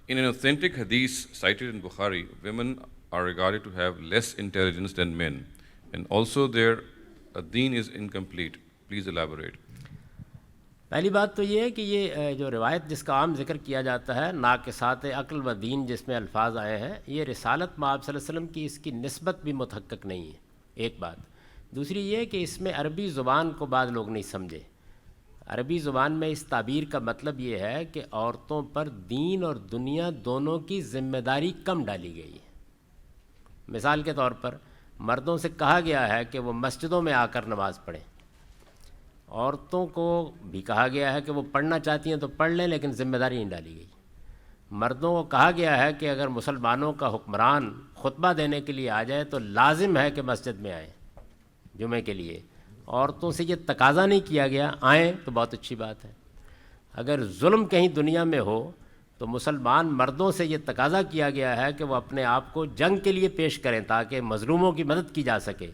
In an authentic hadith cited in Bukhari, women are regarded to have less intelligence than men, and also their deen is incomplete. Please elaborate. پہلی بات تو یہ ہے کہ یہ جو روایت جس کا عام ذکر کیا جاتا ہے ناقصات عقل و دین جس میں الفاظ آئے ہیں، یہ رسالت مآب صلی اللہ علیہ وسلم کی اس کی نسبت بھی متحقق نہیں ہے، ایک بات۔ دوسری یہ کہ اس میں عربی زبان کو بعض لوگ نہیں سمجھے۔ عربی زبان میں اس تعبیر کا مطلب یہ ہے کہ عورتوں پر دین اور دنیا دونوں کی ذمہ داری کم ڈالی گئی ہے۔ مثال کے طور پر مردوں سے کہا گیا ہے کہ وہ مسجدوں میں آ کر نماز پڑھیں، عورتوں کو بھی کہا گیا ہے کہ وہ پڑھنا چاہتی ہیں تو پڑھ لیں لیکن ذمہ داری نہیں ڈالی گئی۔ مردوں کو کہا گیا ہے کہ اگر مسلمانوں کا حکمران خطبہ دینے کے لیے آ جائے تو لازم ہے کہ مسجد میں آئیں جمعے کے لیے۔ عورتوں سے یہ تقاضا نہیں کیا گیا، آئیں تو بہت اچھی بات ہے۔ اگر ظلم کہیں دنیا میں ہو تو مسلمان مردوں سے یہ تقاضا کیا گیا ہے کہ وہ اپنے آپ کو جنگ کے لیے پیش کریں تاکہ مظلوموں کی مدد کی جا سکے،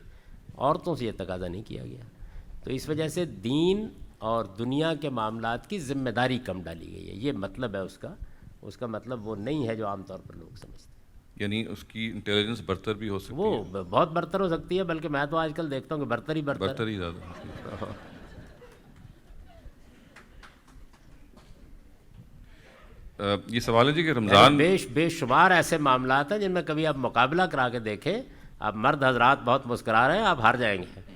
عورتوں سے یہ تقاضا نہیں کیا گیا۔ تو اس وجہ سے دین اور دنیا کے معاملات کی ذمہ داری کم ڈالی گئی ہے، یہ مطلب ہے اس کا مطلب وہ نہیں ہے جو عام طور پر لوگ سمجھتے ہیں۔ یعنی اس کی انٹیلیجنس برتر بھی ہو سکتی ہے، وہ بہت برتر ہو سکتی ہے، بلکہ میں تو آج کل دیکھتا ہوں کہ برتر ہی برتر ہی زیادہ۔ یہ سوال ہے جی کہ رمضان بے شمار ایسے معاملات ہیں جن میں کبھی آپ مقابلہ کرا کے دیکھیں، آپ مرد حضرات بہت مسکرا رہے ہیں، آپ ہار جائیں گے۔